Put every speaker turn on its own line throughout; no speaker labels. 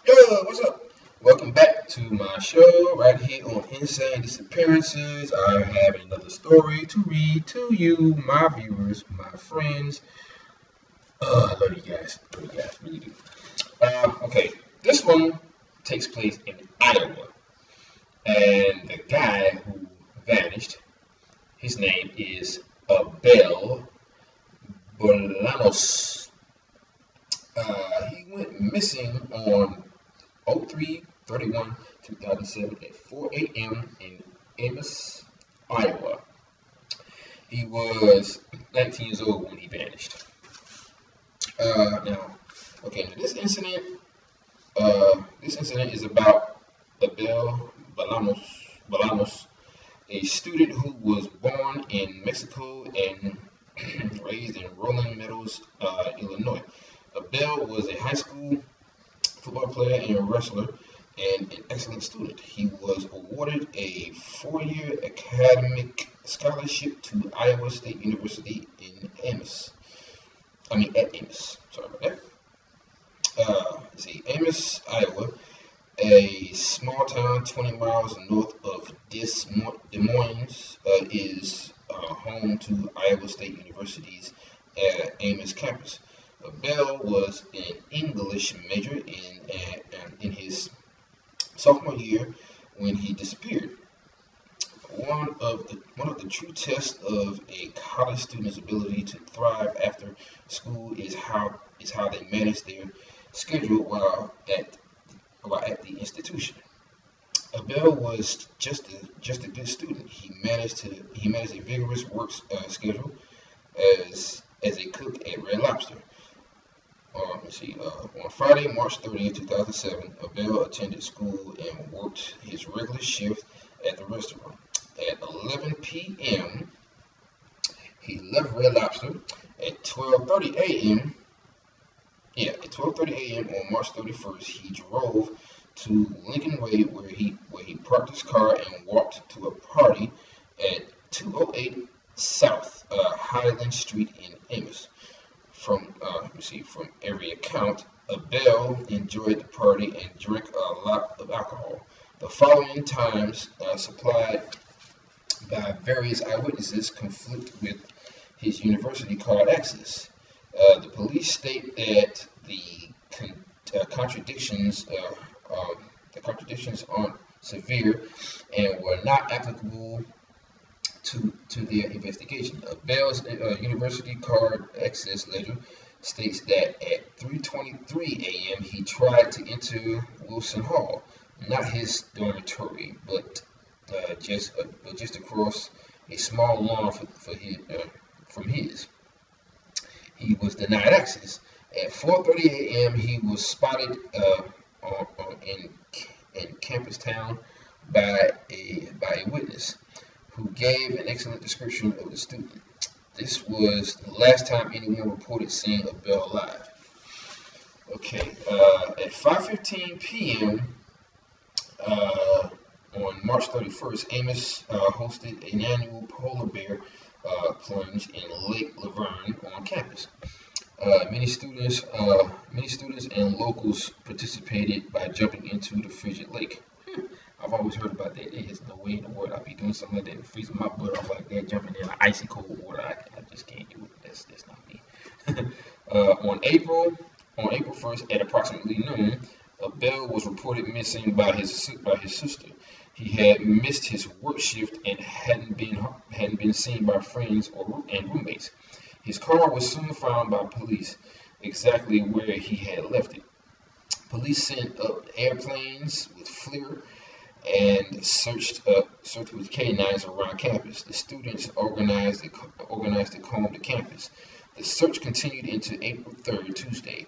Yo, what's up? Welcome back to my show right here on Insane Disappearances. I have another story to read to you, my viewers, my friends. I love you guys. Love you guys, really do. Okay, this one takes place in Iowa, and the guy who vanished, his name is Abel Balanos. He went missing on 03/31/2007 at 4 a.m. in Ames, Iowa. He was 19 years old when he vanished. Now, okay, now this incident is about Abel Balanos, a student who was born in Mexico and raised in Rolling Meadows, Illinois. Abel was a high school football player and wrestler, and an excellent student. He was awarded a four-year academic scholarship to Iowa State University in Ames. At Ames. Sorry about that. Let's see, Ames, Iowa, a small town 20 miles north of Des Moines, is home to Iowa State University's Ames campus. Bell was an English major in his sophomore year when he disappeared. One of the true tests of a college student's ability to thrive after school is how they manage their schedule while at the institution. Bell was just a good student. He managed a vigorous work schedule as a cook at Red Lobster. On Friday, March 30th, 2007, Abel attended school and worked his regular shift at the restaurant. At 11 p.m., he left Red Lobster. At 12:30 a.m., on March 31st, he drove to Lincoln Way, where he parked his car and walked to a party at 208 South Highland Street in Ames. From every account, Abel enjoyed the party and drank a lot of alcohol. The following times supplied by various eyewitnesses conflict with his university card access. The police state that the contradictions aren't severe and were not applicable to their investigation. Bell's university card access letter states that at 3:23 a.m. he tried to enter Wilson Hall, not his dormitory, but just across a small lawn from his. He was denied access. At 4:30 a.m. he was spotted in Campus Town by a witness, who gave an excellent description of the student. This was the last time anyone reported seeing Abel alive. Okay, at 5:15 p.m. On March 31st, Ames hosted an annual polar bear plunge in Lake Laverne on campus. Many students and locals participated by jumping into the frigid lake. I've always heard about that. There is no way in the world I'd be doing something like that and freezing my butt off like that, jumping in icy cold water. I just can't do it. That's not me. On April 1st at approximately noon, Abel was reported missing by his sister. He had missed his work shift and hadn't been seen by friends and roommates. His car was soon found by police, exactly where he had left it. Police sent up airplanes with FLIR and searched with canines around campus. The students organized to comb the campus. The search continued into April 3rd, Tuesday.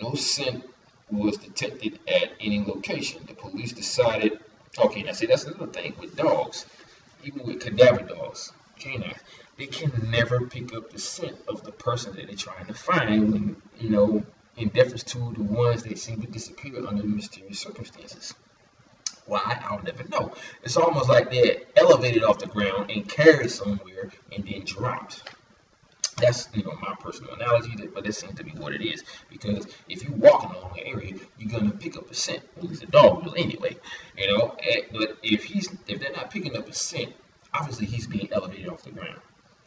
No scent was detected at any location. The police decided. Okay, now see, that's another thing with dogs, even with cadaver dogs, canines, they can never pick up the scent of the person that they're trying to find when, in deference to the ones that seem to disappear under mysterious circumstances. Why? I'll never know. It's almost like they're elevated off the ground and carried somewhere and then dropped. That's my personal analogy, but that seems to be what it is. Because if you're walking along the area, you're gonna pick up a scent. Well, he's a dog will anyway, But if they're not picking up a scent, obviously he's being elevated off the ground,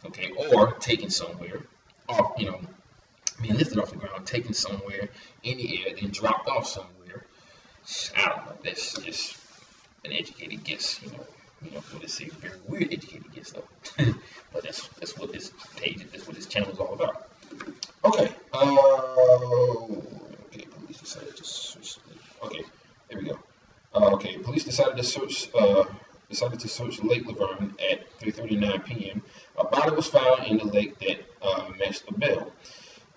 okay, or taken somewhere, or being lifted off the ground, taken somewhere in the air, then dropped off somewhere. I don't know. That's just an educated guess, what it says, very weird educated guess though. But that's what this page, that's what this channel is all about. Okay. Okay. Police decided to search. Okay. There we go. Okay. Police decided to search Lake Laverne at 3:39 p.m. A body was found in the lake that matched Abel.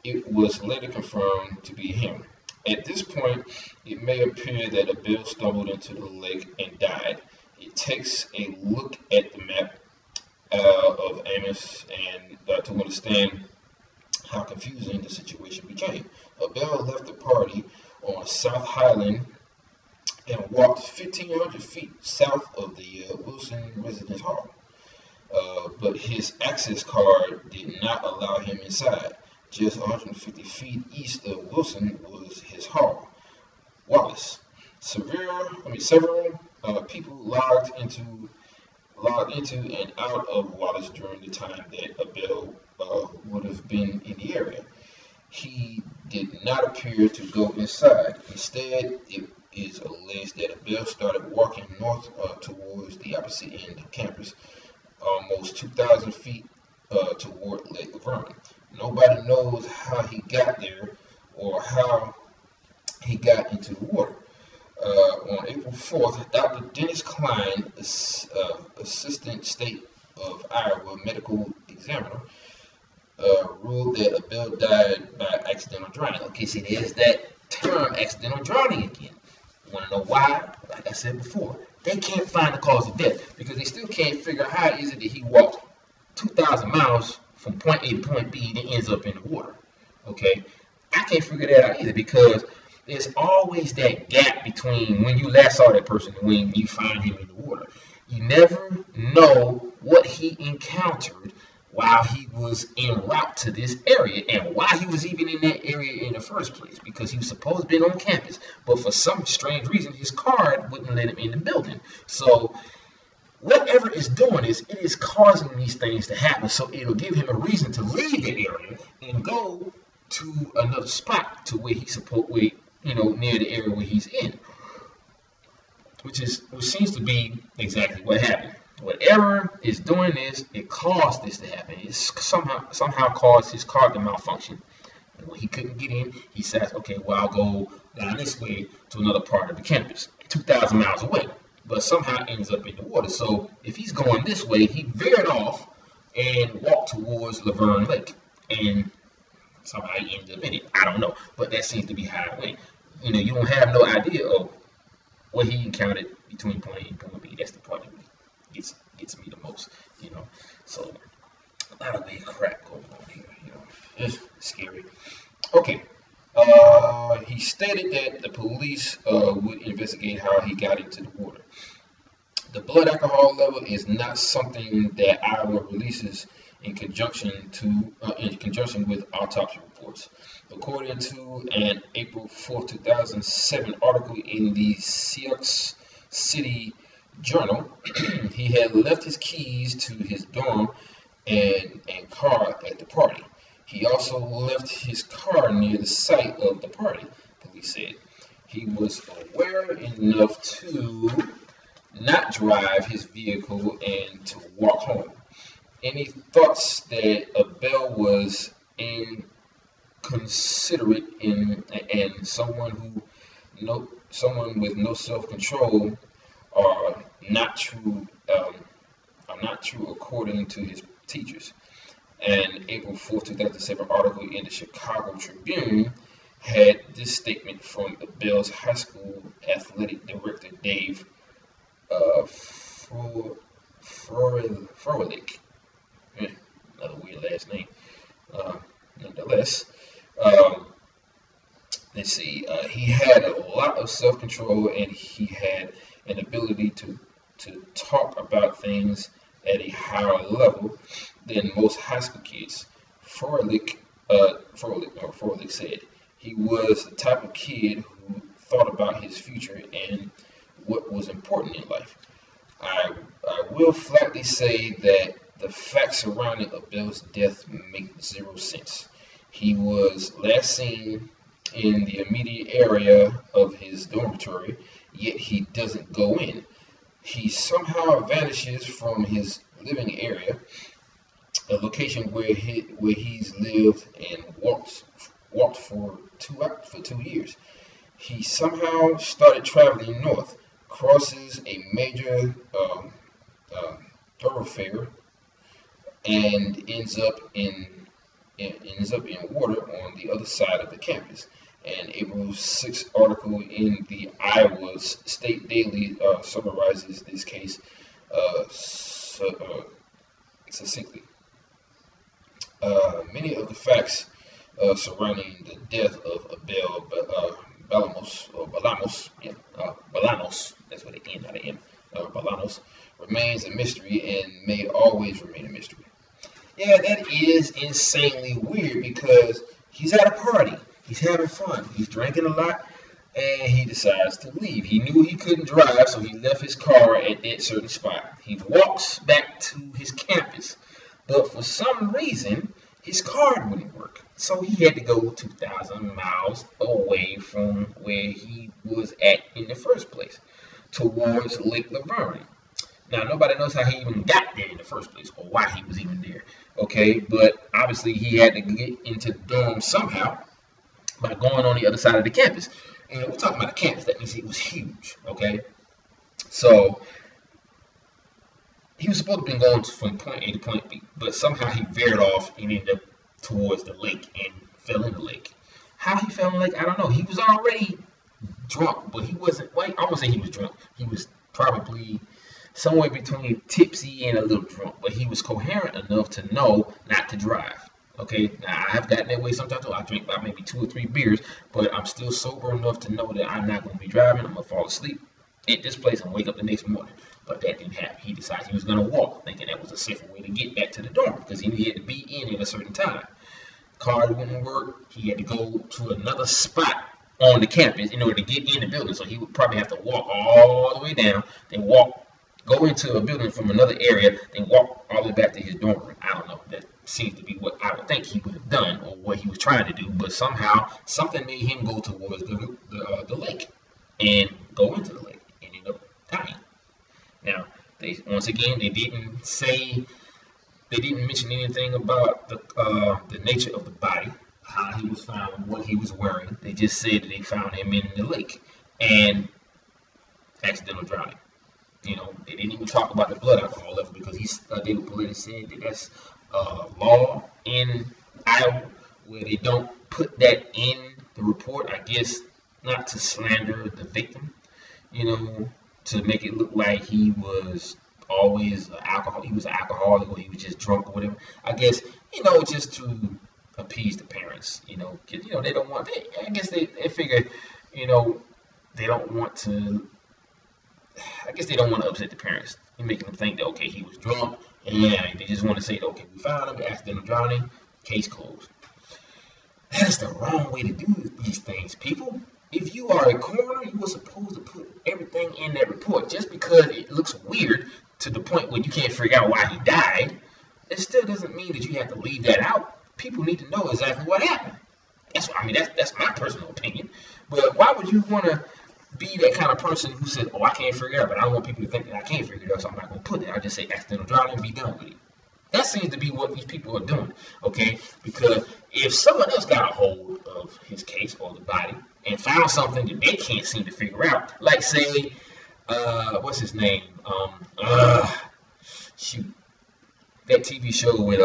It was later confirmed to be him. At this point, it may appear that Abel stumbled into the lake and died. It takes a look at the map of Ames and to understand how confusing the situation became. Abel left the party on South Highland and walked 1,500 feet south of the Wilson Residence Hall. But his access card did not allow him inside. Just 150 feet east of Wilson was his hall. Wallace. Several people logged into and out of Wallace during the time that Abel would have been in the area. He did not appear to go inside. Instead, it is alleged that Abel started walking north towards the opposite end of campus, almost 2,000 feet toward Lake Laverne. Nobody knows how he got there or how he got into the water. On April 4th, Dr. Dennis Klein, Assistant State of Iowa Medical Examiner, ruled that Abel died by accidental drowning. Okay, see, there's that term, accidental drowning again. You want to know why? Like I said before, they can't find the cause of death because they still can't figure out how is it that he walked 2,000 miles from point A to point B and ends up in the water. Okay, I can't figure that out either because there's always that gap between when you last saw that person and when you find him in the water. You never know what he encountered while he was en route to this area and why he was even in that area in the first place, because he was supposed to be on campus, but for some strange reason his card wouldn't let him in the building. So whatever it's doing is it is causing these things to happen, so it'll give him a reason to leave the area and go to another spot to where he's supposed, near the area where he's in, which seems to be exactly what happened. Whatever is doing this, it caused this to happen. It somehow caused his card to malfunction. And when he couldn't get in, he says, okay, well, I'll go down this way to another part of the campus, 2,000 miles away, but somehow ends up in the water. So if he's going this way, he veered off and walked towards Laverne Lake, and somehow he ended up in it. I don't know, but that seems to be how it went. You don't have no idea of what he encountered between point A and point B. That's the part that gets me the most, So a lot of big crap going on here, It's scary. Okay. He stated that the police would investigate how he got into the water. The blood alcohol level is not something that Iowa releases in conjunction with autopsy reports. According to an April 4, 2007 article in the Sioux City Journal, he had left his keys to his dorm and car at the party. He also left his car near the site of the party, police said. He was aware enough to not drive his vehicle and to walk home. Any thoughts that Abel was inconsiderate and someone with no self-control are not true according to his teachers. An April 4, 2007 article in the Chicago Tribune had this statement from Abel's high school athletic director, Dave Froelich. Another weird last name. Nonetheless, let's see. He had a lot of self-control and he had an ability to talk about things at a higher level than most high school kids. Froelich said, he was the type of kid who thought about his future and what was important in life. I will flatly say that the facts surrounding Abel's death make zero sense. He was last seen in the immediate area of his dormitory, yet he doesn't go in. He somehow vanishes from his living area, a location where he's lived and walked for 2 years. He somehow started traveling north, crosses a major thoroughfare, and ends up in water on the other side of the campus. An April 6th article in the Iowa State Daily summarizes this case succinctly. Many of the facts surrounding the death of Abel Balanos, that's what the N, not the M, Balanos, remains a mystery and may always remain a mystery. Yeah, that is insanely weird because he's at a party. He's having fun. He's drinking a lot, and he decides to leave. He knew he couldn't drive, so he left his car at that certain spot. He walks back to his campus, but for some reason, his card wouldn't work. So he had to go 2,000 miles away from where he was at in the first place, towards Lake Laverne. Now, nobody knows how he even got there in the first place or why he was even there, okay? But obviously, he had to get into the dorm somehow by going on the other side of the campus. And we're talking about a campus. That means it was huge, okay? So he was supposed to be going from point A to point B, but somehow he veered off and ended up towards the lake and fell in the lake. How he fell in the lake, I don't know. He was already drunk, but he wasn't, well, I won't say he was drunk. He was probably somewhere between tipsy and a little drunk, but he was coherent enough to know not to drive. Okay, now I've gotten that way sometimes too. I drink about maybe 2 or 3 beers, but I'm still sober enough to know that I'm not going to be driving. I'm going to fall asleep at this place and wake up the next morning. But that didn't happen. He decided he was going to walk, thinking that was a safer way to get back to the dorm because he knew he had to be in at a certain time. Card wouldn't work. He had to go to another spot on the campus in order to get in the building. So he would probably have to walk all the way down, then go into a building from another area, then walk all the way back to his dorm room. I don't know. That seems to be what I would think he would have done or what he was trying to do. But somehow, something made him go towards the lake and go into the lake and end up dying. Now, they didn't mention anything about the nature of the body, how he was found, what he was wearing. They just said that they found him in the lake and accidental drowning. You know, they didn't even talk about the blood alcohol level because David Politi said that that's law in Iowa where they don't put that in the report. I guess not to slander the victim, you know, to make it look like he was always he was an alcoholic or he was just drunk or whatever. I guess, you know, just to appease the parents, you know, they don't want. I guess they figure, you know, they don't want to. I guess they don't want to upset the parents. You're making them think that, okay, he was drunk, and they just want to say, okay, we found him, accidental drowning, case closed. That is the wrong way to do these things, people. If you are a coroner, you were supposed to put everything in that report. Just because it looks weird to the point where you can't figure out why he died, it still doesn't mean that you have to leave that out. People need to know exactly what happened. That's my personal opinion. But why would you want to be that kind of person who says, oh, I can't figure it out, but I don't want people to think that I can't figure it out, so I'm not going to put it. I just say accidental drowning and be done with it. That seems to be what these people are doing, okay? Because if someone else got a hold of his case or the body and found something that they can't seem to figure out, like say, what's his name? Shoot, that TV show with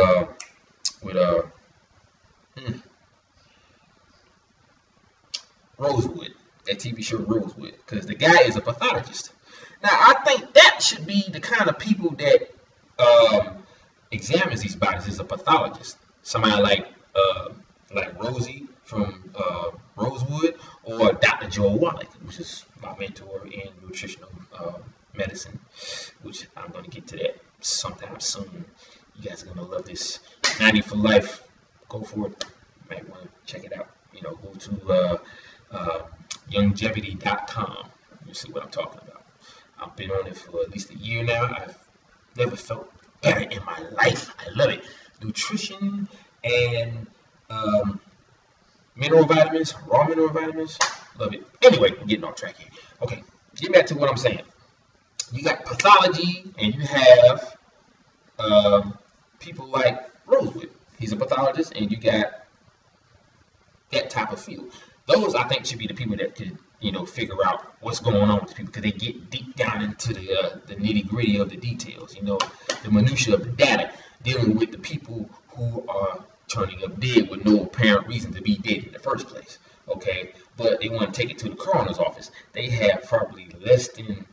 Rosewood. That TV show Rosewood, because the guy is a pathologist. Now, I think that should be the kind of people that examines these bodies, is a pathologist. Somebody like Rosie from Rosewood, or Dr. Joel Wallach, which is my mentor in nutritional medicine, which I'm going to get to that sometime soon. You guys are going to love this 90 for Life go for it. You might want to check it out. Go to longevity.com. You see what I'm talking about. I've been on it for at least a year now. I've never felt better in my life. I love it. Nutrition and mineral vitamins, raw mineral vitamins. Love it. Anyway, I'm getting off track here. Okay, get back to what I'm saying. You got pathology, and you have people like Rosewood. He's a pathologist, and you got that type of field. Those, I think, should be the people that could, figure out what's going on with people, because they get deep down into the nitty gritty of the details, the minutia of the data, dealing with the people who are turning up dead with no apparent reason to be dead in the first place. Okay, but they want to take it to the coroner's office. They have probably less than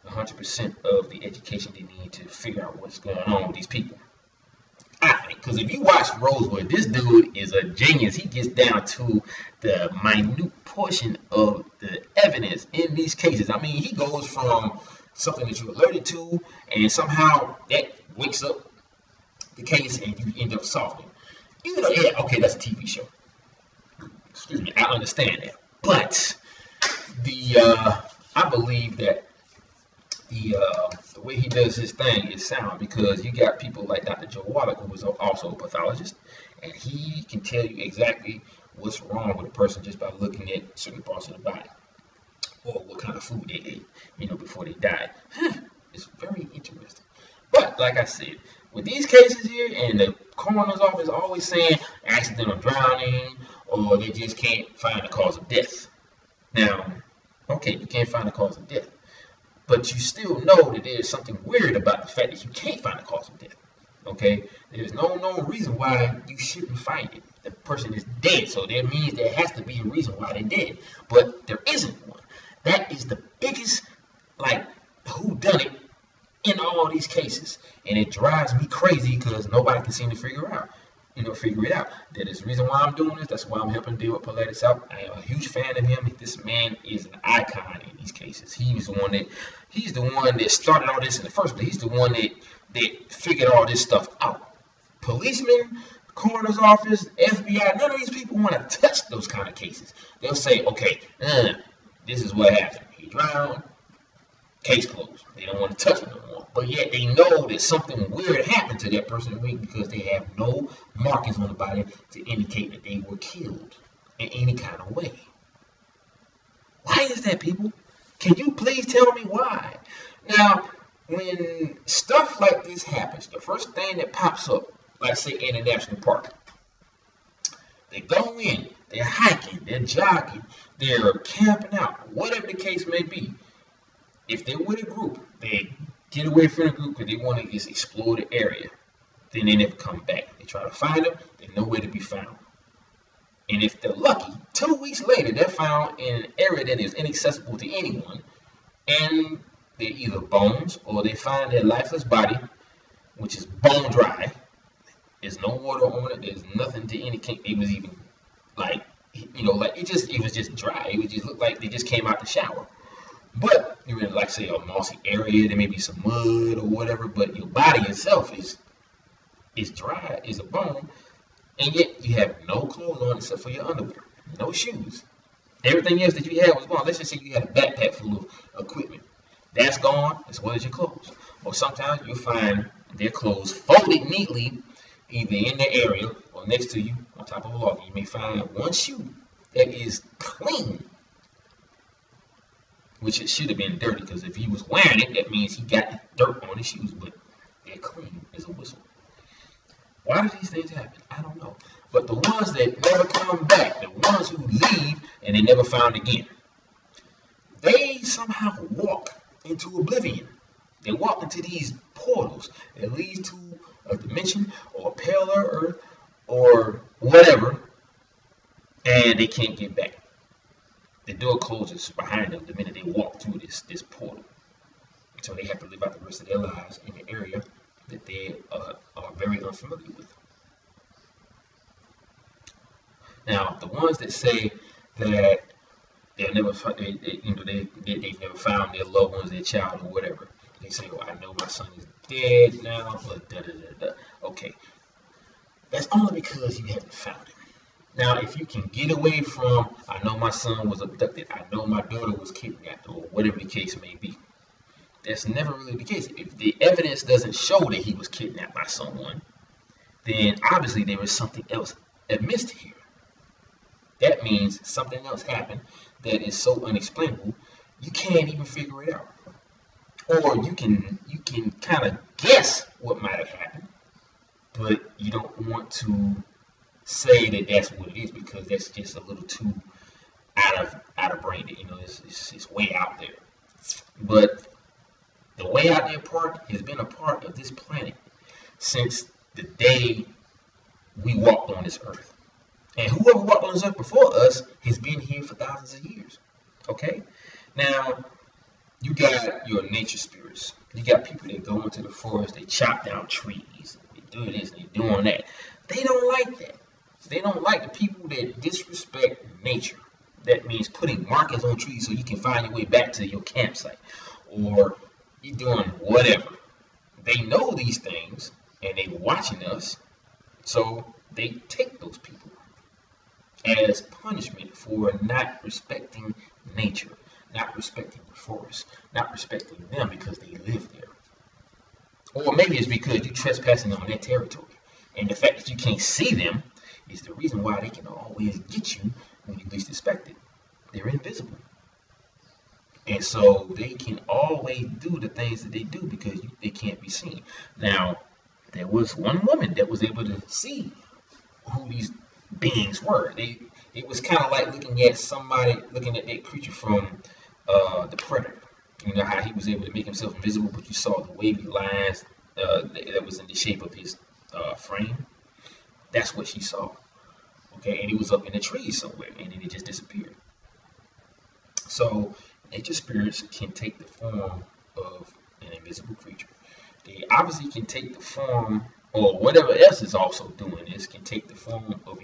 100% of the education they need to figure out what's going on with these people. I think, because if you watch Rosewood, this dude is a genius. He gets down to the minute portion of the evidence in these cases. I mean, he goes from something that you alerted to, and somehow that wakes up the case, and you end up solving it. Yeah, okay, that's a TV show. Excuse me, I understand that, but I believe that the way he does his thing is sound, because you got people like Dr. Joe Wallach, who is also a pathologist, and he can tell you exactly what's wrong with a person just by looking at certain parts of the body, or what kind of food they ate, before they died. It's very interesting. But like I said, with these cases here, and the coroner's office always saying accidental drowning, or they just can't find the cause of death. Now, okay, you can't find the cause of death, but you still know that there's something weird about the fact that you can't find the cause of death. Okay, there's no known reason why you shouldn't find it. The person is dead, so that means there has to be a reason why they're dead, but there isn't one. That is the biggest, whodunit in all these cases, and it drives me crazy because nobody can seem to figure it out. That is the reason why I'm doing this. That's why I'm helping deal with Pilatus out. I am a huge fan of him. This man is an icon in these cases. He's the one that started all this in the first place. He's the one that figured all this stuff out. Policemen, coroner's office, FBI, none of these people want to touch those kind of cases. They'll say, okay, this is what happened. He drowned. Case closed. They don't want to touch it no more. But yet they know that something weird happened to that person because they have no markings on the body to indicate that they were killed in any kind of way. Why is that, people? Can you please tell me why? Now, when stuff like this happens, the first thing that pops up, like say in a national park, they go in, they're hiking, they're jogging, they're camping out, whatever the case may be. If they're with a group, they get away from the group because they want to just explore the area. Then they never come back. They try to find them, they're nowhere to be found. And if they're lucky, 2 weeks later, they're found in an area that is inaccessible to anyone. And they're either bones, or they find their lifeless body, which is bone dry. There's no water on it. There's nothing to indicate it was even it was just dry. It would just look like they just came out the shower. But you're in, like, say, a mossy area, there may be some mud or whatever, but your body itself is dry, is a bone, and yet you have no clothes on except for your underwear, no shoes. Everything else that you had was gone. Let's just say you had a backpack full of equipment. That's gone, as well as your clothes. Or sometimes you'll find their clothes folded neatly, either in the area or next to you on top of a log. You may find one shoe that is clean, which it should have been dirty, because if he was wearing it, that means he got dirt on his shoes, but they're clean as a whistle. Why do these things happen? I don't know. But the ones that never come back, the ones who leave and they never found again, they somehow walk into oblivion. They walk into these portals that lead to a dimension or a paler earth or whatever, and they can't get back. The door closes behind them the minute they walk through this portal. So they have to live out the rest of their lives in an area that they are very unfamiliar with. Now, the ones that say that they've never never found their loved ones, their child, or whatever, they say, "Oh, I know my son is dead now," but da da da da. Okay, That's only because you haven't found him. Now, if you can get away from, I know my son was abducted, I know my daughter was kidnapped, or whatever the case may be, that's never really the case. If the evidence doesn't show that he was kidnapped by someone, then obviously there is something else amiss here. That means something else happened that is so unexplainable you can't even figure it out. Or you can kind of guess what might have happened, but you don't want to say that that's what it is because that's just a little too out of brain. You know, it's way out there. But the way out there part has been a part of this planet since the day we walked on this earth. And whoever walked on this earth before us has been here for thousands of years. Okay? Now, you got your nature spirits. You got people that go into the forest, they chop down trees, they do this, they doing that. They don't like that. They don't like the people that disrespect nature. That means putting markers on trees so you can find your way back to your campsite. Or you doing whatever. They know these things and they watching us, so they take those people as punishment for not respecting nature, not respecting the forest, not respecting them because they live there. Or maybe it's because you're trespassing on their territory. And the fact that you can't see them is the reason why they can always get you when you least expect it. They're invisible. And so they can always do the things that they do because they can't be seen. Now, there was one woman that was able to see who these beings were. It was kind of like looking at that creature from the Predator. You know how he was able to make himself invisible, but you saw the wavy lines that was in the shape of his frame. That's what she saw. Okay, and it was up in the trees somewhere, and then it just disappeared. So nature spirits can take the form of an invisible creature. They obviously can take the form, or whatever else is also doing this, can take the form of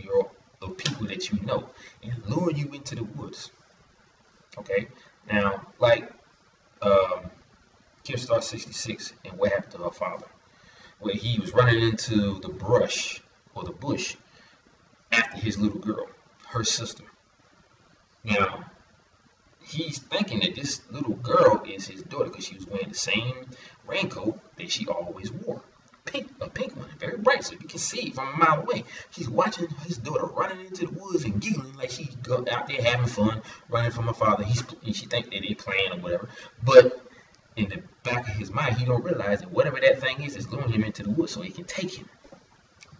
people that you know and lure you into the woods. Okay, now like Kim Star 66 and what happened to her father, where he was running into the bush after his little girl, her sister. Now, he's thinking that this little girl is his daughter because she was wearing the same raincoat that she always wore. A pink one, very bright, so you can see it from a mile away. He's watching his daughter running into the woods and giggling like she's out there having fun, running from her father. She thinks that they're playing or whatever. But in the back of his mind, he don't realize that whatever that thing is luring him into the woods so he can take him.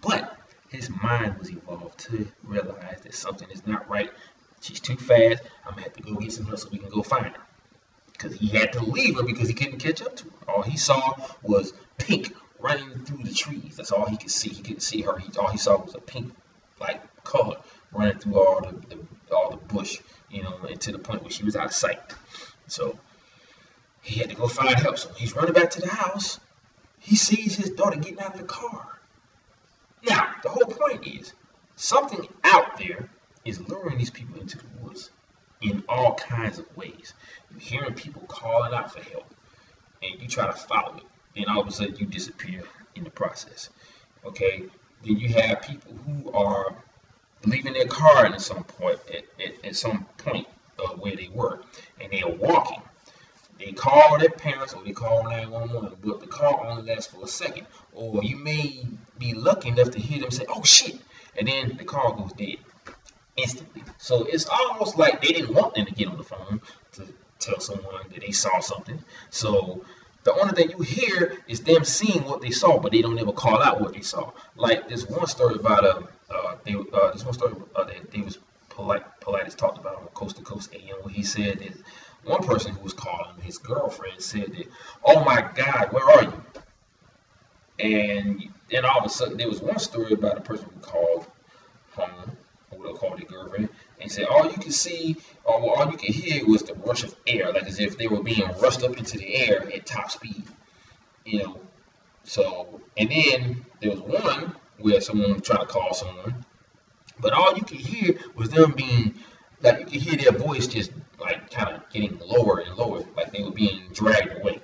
But his mind was evolved to realize that something is not right. She's too fast. I'm going to have to go get some help so we can go find her. Because he had to leave her because he couldn't catch up to her. All he saw was pink running through the trees. That's all he could see. He couldn't see her. All he saw was a pink like color running through all the bush, and to the point where she was out of sight. So he had to go find help. So he's running back to the house. He sees his daughter getting out of the car. Now, the whole point is something out there is luring these people into the woods in all kinds of ways. You're hearing people calling out for help, and you try to follow it. Then all of a sudden you disappear in the process. Okay? Then you have people who are leaving their car at some point, at some point of where they were, and they are walking. They call their parents or they call 911, but the call only lasts for a second. Or you may be lucky enough to hear them say, "Oh shit," and then the call goes dead instantly. So it's almost like they didn't want them to get on the phone to tell someone that they saw something. So the only thing you hear is them seeing what they saw, but they don't ever call out what they saw. Like this one story about that Davis Politis talked about on Coast to Coast AM, where he said that one person who was calling, his girlfriend, said that, "Oh my God, where are you?" And then all of a sudden, there was one story about a person who called home, or what they called their girlfriend, and said all you could see, or all you could hear was the rush of air, like as if they were being rushed up into the air at top speed. So, and then there was one where someone was trying to call someone, but all you could hear was them being, like you could hear their voice just like kind of getting lower and lower, like they were being dragged away,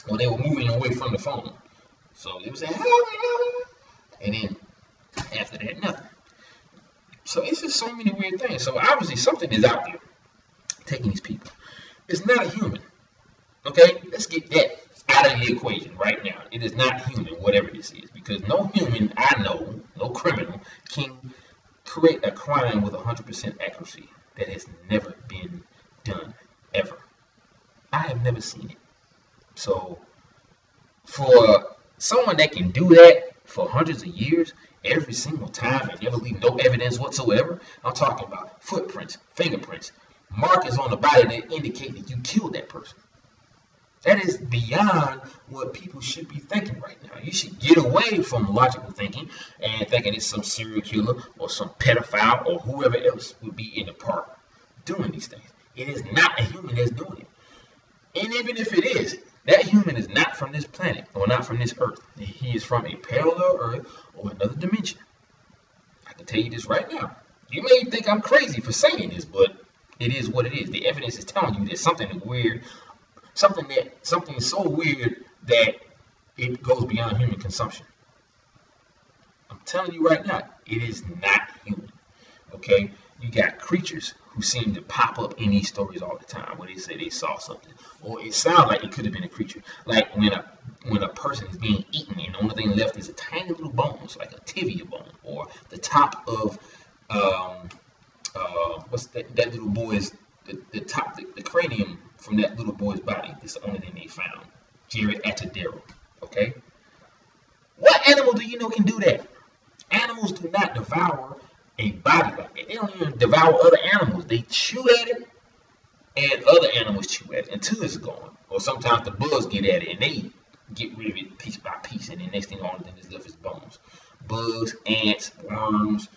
or they were moving away from the phone. So they would say, "Help me," and then After that, nothing. So it's just so many weird things. So obviously something is out there taking these people. It's not a human. Okay? Let's get that out of the equation right now. It is not human, whatever this is. Because no human I know, no criminal, can create a crime with 100% accuracy. That has never been done, ever. I have never seen it. So, for someone that can do that for hundreds of years, every single time, and never leave no evidence whatsoever, I'm talking about footprints, fingerprints, markers on the body that indicate that you killed that person. That is beyond what people should be thinking right now. You should get away from logical thinking and thinking it's some serial killer or some pedophile or whoever else would be in the park doing these things. It is not a human that's doing it. And even if it is, that human is not from this planet or not from this earth. He is from a parallel earth or another dimension. I can tell you this right now. You may think I'm crazy for saying this, but it is what it is. The evidence is telling you that something is weird. Something is so weird that it goes beyond human consumption. I'm telling you right now, it is not human. Okay? You got creatures who seem to pop up in these stories all the time where they say they saw something. Or it sounds like it could have been a creature. Like when a person is being eaten and the only thing left is a tiny little bones, like a tibia bone, or the top of what's that little boy's the cranium from that little boy's body. It's the only thing they found. Jared Atadero. Okay? What animal do you know can do that? Animals do not devour a body like that. They don't even devour other animals. They chew at it, and other animals chew at it until it's gone. Or sometimes the bugs get at it and they get rid of it piece by piece, and the next thing on it is left is bones. Bugs, ants, worms,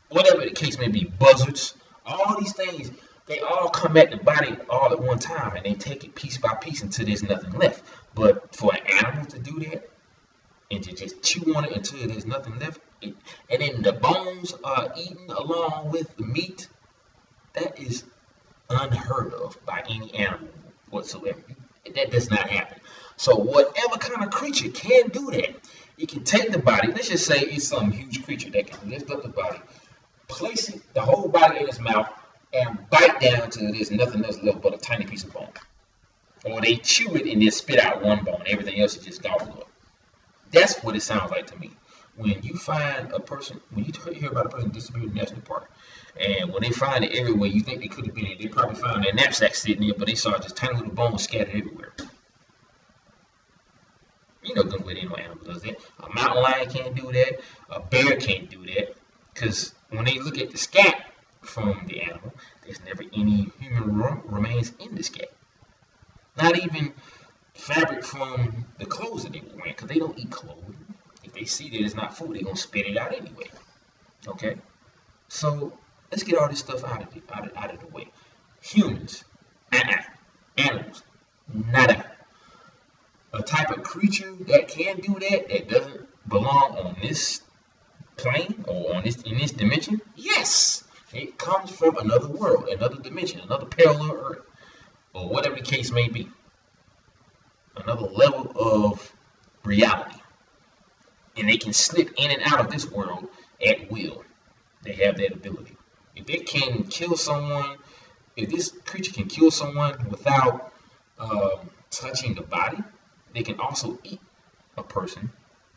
whatever the case may be, buzzards, all these things, they all come at the body all at one time, and they take it piece by piece until there's nothing left. But for an animal to do that, and to just chew on it until there's nothing left, and then the bones are eaten along with the meat, that is unheard of by any animal whatsoever. That does not happen. So whatever kind of creature can do that, it can take the body, let's just say it's some huge creature that can lift up the body, place it, the whole body in its mouth, and bite down until there's nothing else left but a tiny piece of bone. Or they chew it and then spit out one bone. Everything else is just gobbled up. That's what it sounds like to me. When you find a person, when you hear about a person disappeared in the national park, and when they find it everywhere, you think they could have been in, they probably found their knapsack sitting there, but they saw just tiny little bones scattered everywhere. You know good way they know animal does that. A mountain lion can't do that. A bear can't do that. Because when they look at the scat from the animal, there's never any human remains in the scat. Not even fabric from the clothes that they were wearing, because they don't eat clothes. If they see that it's not food, they're going to spit it out anyway. Okay? So, let's get all this stuff out of the way. Humans, animals, nada. A type of creature that can do that, that doesn't belong on this plane or in this dimension, yes. It comes from another world, another dimension, another parallel earth, or whatever the case may be. Another level of reality. And they can slip in and out of this world at will. They have that ability. If it can kill someone, if this creature can kill someone without touching the body, they can also eat a person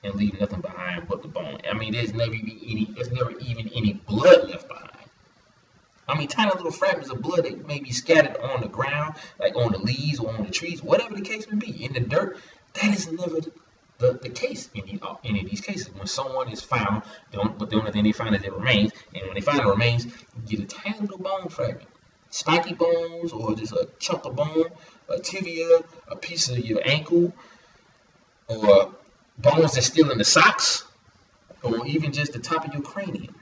and leave nothing behind but the bone. I mean, there's never even any blood left behind. I mean, tiny little fragments of blood that may be scattered on the ground, like on the leaves or on the trees, whatever the case may be, in the dirt. That is never the case in any of these cases. When someone is found, the only thing they find is their remains, and when they find the remains, you get a tiny little bone fragment. Spiky bones, or just a chunk of bone, a tibia, a piece of your ankle, or bones that's still in the socks, or even just the top of your cranium,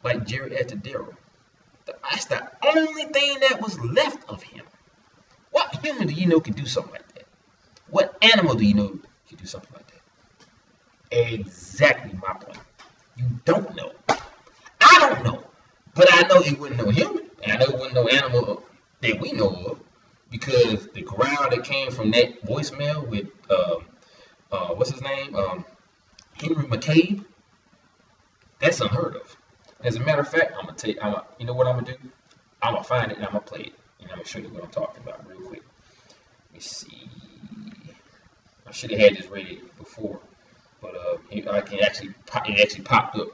like Jared Atadero. That's the only thing that was left of him. What human do you know can do something like that? What animal do you know can do something like that? Exactly my point. You don't know. I don't know. But I know it wasn't no human. And I know it wasn't no animal that we know of. Because the growl that came from that voicemail with, what's his name? Henry McCabe. That's unheard of. As a matter of fact, I'm gonna take. You know what I'm gonna do? I'm gonna find it and I'm gonna play it, and I'm gonna show you what I'm talking about real quick. Let me see. I should have had this ready before, but I can actually it actually popped up.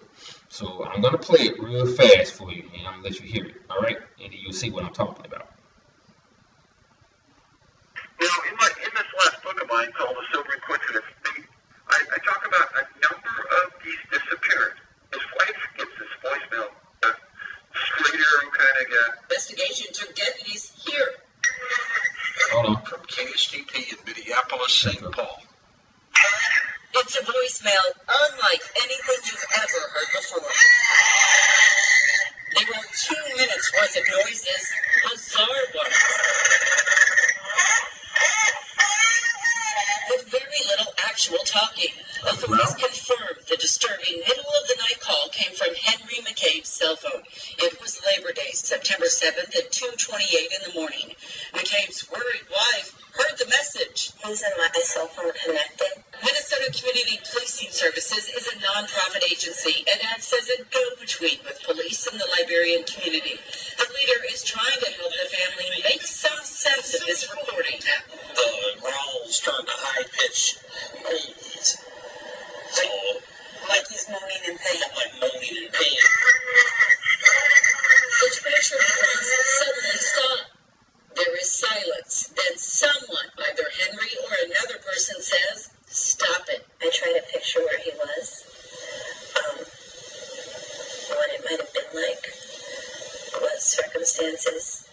So I'm gonna play it real fast for you, and I'm gonna let you hear it. All right, and then you'll see what I'm talking about.
You know, in this last book of mine called The Sobering Coincidence, I talk about a number of these disappearances. His wife gets this voicemail, straight arrow kind of guy. Investigation took deputies here.
Hold on.
From KSTP in Minneapolis, St. Paul.
It's a voicemail unlike anything you've ever heard before. They wrote 2 minutes worth of noises, bizarre ones, with very little actual talking. Authorities confirmed the disturbing middle-of-the-night call came from Henry McCabe's cell phone. It was Labor Day, September 7th at 2:28 in the morning. McCabe's worried wife heard the message.
Isn't my cell phone connected?
Minnesota Community Policing Services is a nonprofit agency and acts as a go-between with police and the Liberian community. The leader is trying to help the family make some sense of this recording.
The growls turned to high-pitched moans. So,
Like he's moaning in pain.
like moaning in pain.
The torture runs suddenly stop. There is silence. Then someone, either Henry or another person, says, "Stop it."
I try to picture where he was, what it might have been like, what circumstances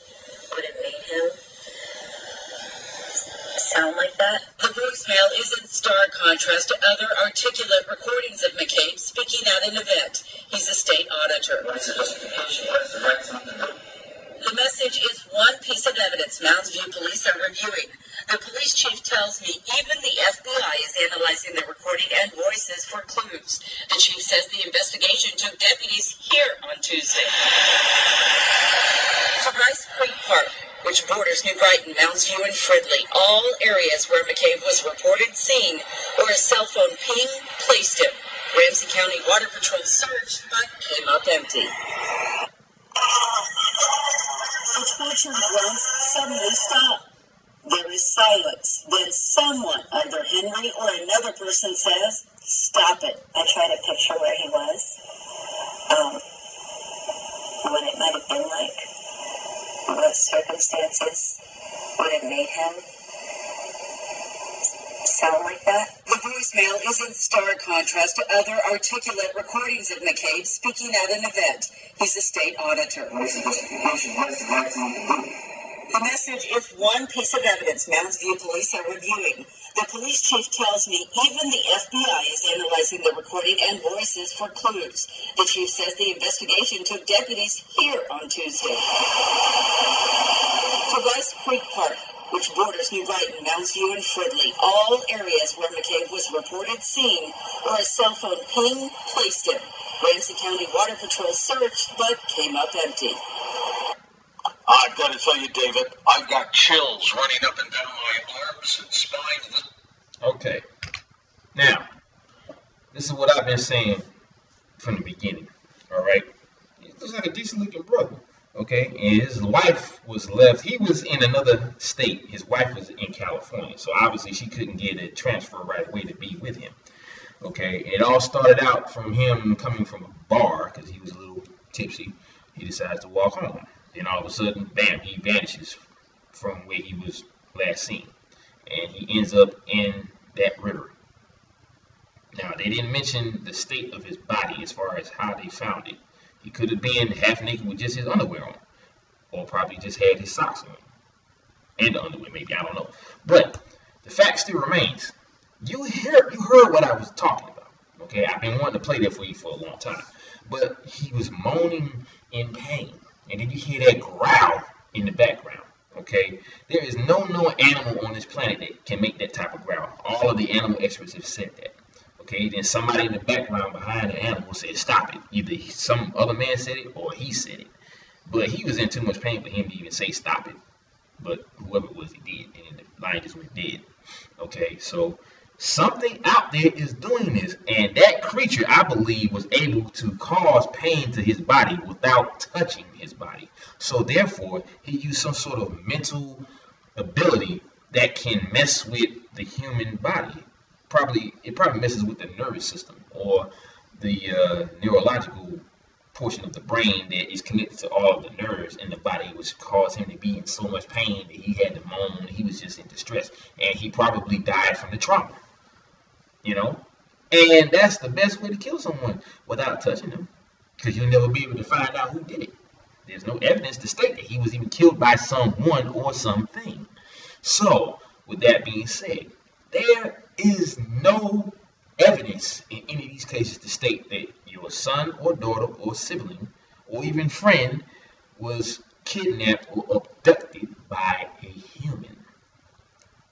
would have made him sound like that.
The voicemail is in stark contrast to other articulate recordings of McCabe speaking at an event. He's a state auditor.
What is the justification? What is the right thing to do?
The message is one piece of evidence Mounds View police are reviewing. The police chief tells me even the FBI is analyzing the recording and voices for clues. The chief says the investigation took deputies here on Tuesday. For Rice Creek Park, which borders New Brighton, Mounds View, and Fridley, all areas where McCabe was reported seen or a cell phone ping placed him. Ramsey County Water Patrol searched, but came up empty.
The torture runs suddenly stop. There is silence. Then someone, either Henry or another person, says, "Stop it." I try to picture where he was, what it might have been like, what circumstances would have made him sound like that.
The voicemail is in stark contrast to other articulate recordings of McCabe speaking at an event. He's a state auditor.
What is the justification? What is the right thing to do?
The message is one piece of evidence Mounds View police are reviewing. The police chief tells me even the FBI is analyzing the recording and voices for clues. The chief says the investigation took deputies here on Tuesday. For Rice Creek Park, which borders New Brighton, Mounds View, and Fridley, all areas where McCabe was reported seen or a cell phone ping placed him. Ramsey County Water Patrol searched, but came up empty.
I've got to tell you, David, I've got chills running up and down my arms and spine.
Okay. Now, this is what I've been saying from the beginning. All right. He looks like a decent looking brother. Okay. And his wife was left. He was in another state. His wife was in California. So obviously she couldn't get a transfer right away to be with him. Okay. It all started out from him coming from a bar because he was a little tipsy. He decides to walk home. Then all of a sudden, bam, he vanishes from where he was last seen. And he ends up in that river. Now, they didn't mention the state of his body as far as how they found it. He could have been half naked with just his underwear on. Or probably just had his socks on. And the underwear, maybe, I don't know. But the fact still remains. You heard what I was talking about. Okay, I've been wanting to play that for you for a long time. But he was moaning in pain. And then you hear that growl in the background, okay? There is no known animal on this planet that can make that type of growl. All of the animal experts have said that, okay? Then somebody in the background behind the animal said, "Stop it." Either some other man said it or he said it. But he was in too much pain for him to even say stop it. But whoever it was, he did. And the lion just went dead, okay? So Something out there is doing this, and that creature, I believe, was able to cause pain to his body without touching his body. So therefore, he used some sort of mental ability that can mess with the human body. It probably messes with the nervous system or the neurological portion of the brain that is connected to all of the nerves in the body, which caused him to be in so much pain that he had to moan. He was just in distress, and he probably died from the trauma. You know, and that's the best way to kill someone without touching them, because you'll never be able to find out who did it. There's no evidence to state that he was even killed by someone or something. So, with that being said, there is no evidence in any of these cases to state that your son or daughter or sibling or even friend was kidnapped or abducted by a human.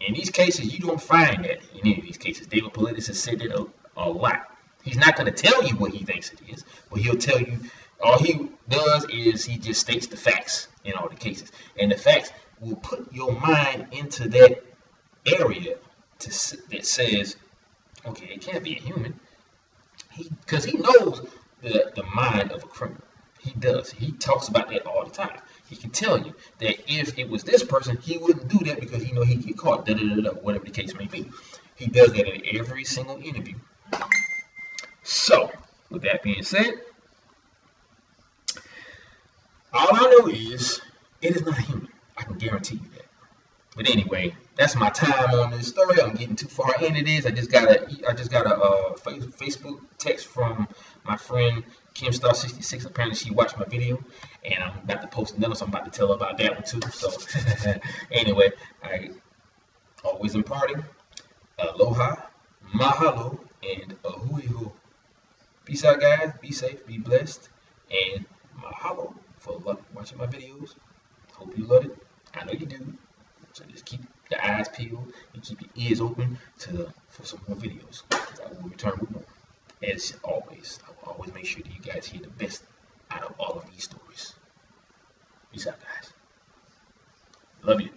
In these cases, you don't find that in any of these cases. David Politis has said that a lot. He's not going to tell you what he thinks it is, but he'll tell you. All he does is he just states the facts in all the cases. And the facts will put your mind into that area that says, okay, it can't be a human. Because he knows the mind of a criminal. He does. He talks about that all the time. He can tell you that if it was this person, he wouldn't do that because he know he'd get caught, whatever the case may be. He does that in every single interview. So, with that being said, all I know is it is not human. I can guarantee you that. But anyway, that's my time on this story. I'm getting too far into this. I just got a Facebook text from my friend KimStar66. Apparently she watched my video, and I'm about to post another, so I'm about to tell her about that one too. So anyway, I always imparting aloha, mahalo, and ahui ho. Peace out, guys. Be safe, be blessed, and mahalo for watching my videos. Hope you love it. I know you do. So just keep your eyes peeled and keep your ears open for some more videos. I will return with more. As always, I will always make sure that you guys hear the best out of all of these stories. Peace out, guys. Love you.